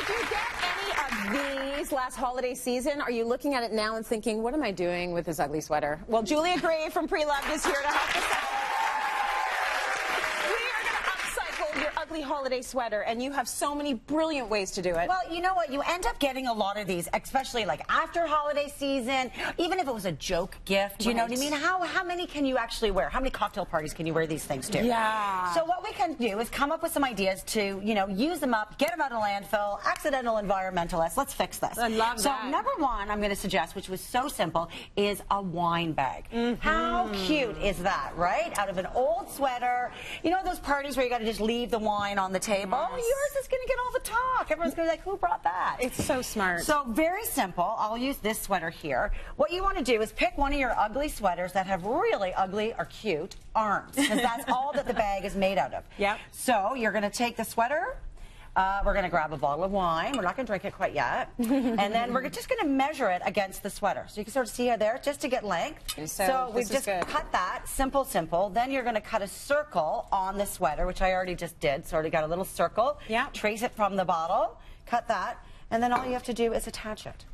Did you get any of these last holiday season? Are you looking at it now and thinking, what am I doing with this ugly sweater? Well, Julia Gray from Pre-Loved is here to help us out. Your ugly holiday sweater, and you have so many brilliant ways to do it. Well, you know what? You end up getting a lot of these, especially like after holiday season, even if it was a joke gift, you know what I mean? How many can you actually wear? How many cocktail parties can you wear these things to? Yeah. So what we can do is come up with some ideas to, you know, use them up, get them out of landfill, accidental environmentalists. Let's fix this. I love that. So number one I'm going to suggest, which was so simple, is a wine bag. How cute is that, right? Out of an old sweater. You know those parties where you got to just leave the wine on the table? Yes. Yours is going to get all the talk. Everyone's going to be like, who brought that? It's so smart. So very simple. I'll use this sweater here. What you want to do is pick one of your ugly sweaters that have really ugly or cute arms, because that's all that the bag is made out of. Yep. So you're going to take the sweater. We're going to grab a bottle of wine. We're not going to drink it quite yet. And then we're just going to measure it against the sweater. So you can sort of see here there, just to get length. So we've just cut that. Simple, simple. Then you're going to cut a circle on the sweater, which I already just did. So I already got a little circle. Yeah. Trace it from the bottle. Cut that. And then all you have to do is attach it.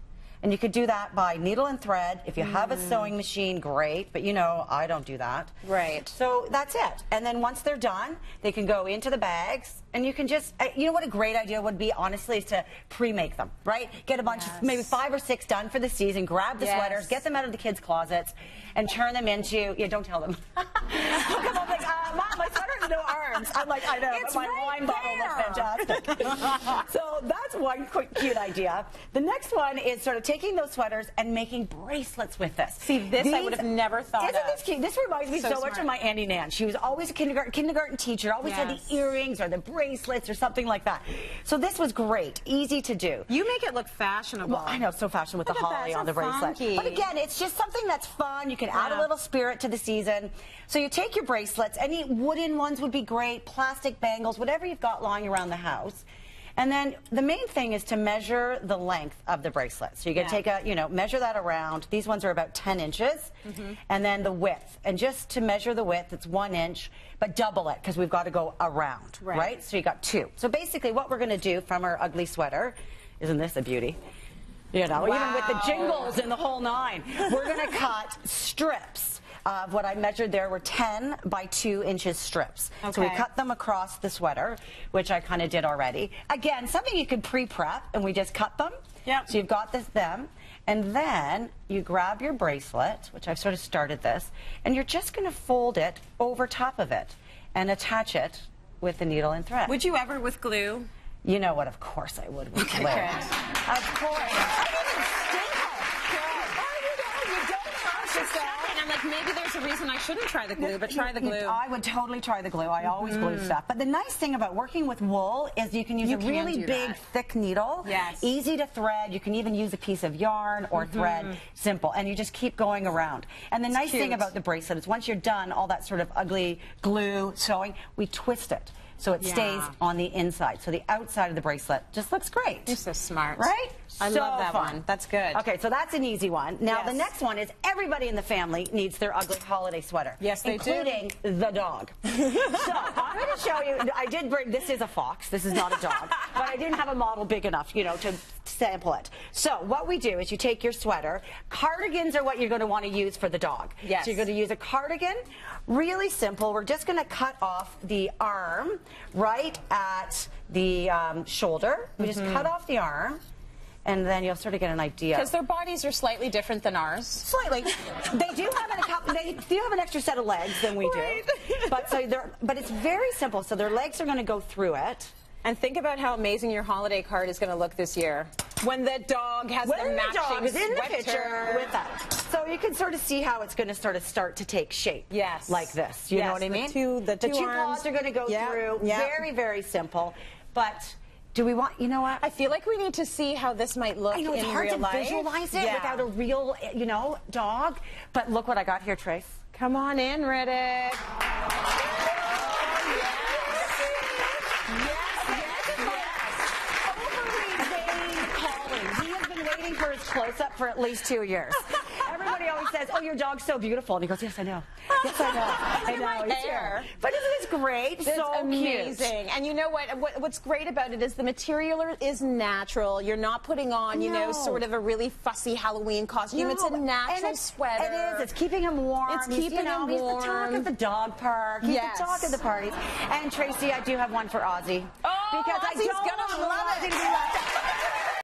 And you could do that by needle and thread. If you have a sewing machine, great. But you know, I don't do that. Right. So that's it. And then once they're done, they can go into the bags. And you can just, you know what a great idea would be, honestly, is to pre-make them, right? Get a bunch of, maybe 5 or 6 done for the season, grab the sweaters, get them out of the kids' closets, and turn them into, don't tell them. They'll come up like, Mom, my sweater has no arms. I'm like, I know, It's but my right wine bottle looks fantastic. So that's one quick, cute idea. The next one is sort of taking those sweaters and making bracelets with this. See, this I would have never thought Isn't this cute? This reminds me so much of my Auntie Nan. She was always a kindergarten teacher, always had the earrings or the bracelets or something like that. So this was great, easy to do. You make it look fashionable. Well, I know, so fashionable with the holly on the bracelet. Funky. But again, it's just something that's fun. You can add a little spirit to the season. So you take your bracelets, any wooden ones would be great, plastic bangles, whatever you've got lying around the house. And then the main thing is to measure the length of the bracelet. So you can take a, measure that around. These ones are about 10 inches. And then the width. And just to measure the width, it's 1 inch, but double it because we've got to go around, right? So you got 2. So basically what we're going to do from our ugly sweater, isn't this a beauty? You know, even with the jingles and the whole 9, we're going to cut strips. What I measured there were 10 by 2 inches strips. So we cut them across the sweater, which I kind of did already. Again, something you could pre-prep, and we just cut them. So you've got them. And then you grab your bracelet, which I've sort of started this, and you're just going to fold it over top of it and attach it with the needle and thread. Would you ever with glue? You know what? Of course I would with glue. Of course. And I'm like, maybe there's a reason I shouldn't try the glue, but try the glue. I would totally try the glue. I always glue stuff. But the nice thing about working with wool is you can use a really big, thick needle. Easy to thread. You can even use a piece of yarn or thread. Simple. And you just keep going around. And the nice thing about the bracelet is once you're done all that sort of ugly glue sewing, we twist it. So it stays on the inside. So the outside of the bracelet just looks great. You're so smart. Right? I love that one. That's good. Okay, so that's an easy one. Now the next one is everybody in the family needs their ugly holiday sweater. Yes, they do. Including the dog. So I'm going to show you, I did bring, this is a fox, this is not a dog, but I didn't have a model big enough, to sample it. So what we do is you take your sweater. Cardigans are what you're going to want to use for the dog. Yes. So you're going to use a cardigan. Really simple. We're just going to cut off the arm right at the shoulder. We just cut off the arm. And then you'll sort of get an idea. Because their bodies are slightly different than ours. Slightly. They do have an extra set of legs than we do. But it's very simple. So their legs are going to go through it. And think about how amazing your holiday card is going to look this year. When the dog has the matching dog is in the sweater. picture with that. So you can sort of see how it's going to sort of start to take shape. Yes. Like this. You know what I mean? The two paws are going to go through. Very, very simple. But do we want, you know what? I feel like we need to see how this might look in real life. It's hard to visualize it without a real, dog. But look what I got here, Trace. Come on in, Riddick. For his close-up for at least 2 years. Everybody always says, "Oh, your dog's so beautiful," and he goes, "Yes, I know. Yes, I know. I know." He's here. But isn't this great. It's so amazing. Cute. And you know what's great about it is the material is natural. You're not putting on, you know, sort of a really fussy Halloween costume. It's a natural sweater. It is. It's keeping him warm. It's keeping him warm. He's the talk of the dog park. He's the talk of the parties. And Tracy, I do have one for Ozzy. Oh, because Ozzy's I don't gonna love want it. him to be left out.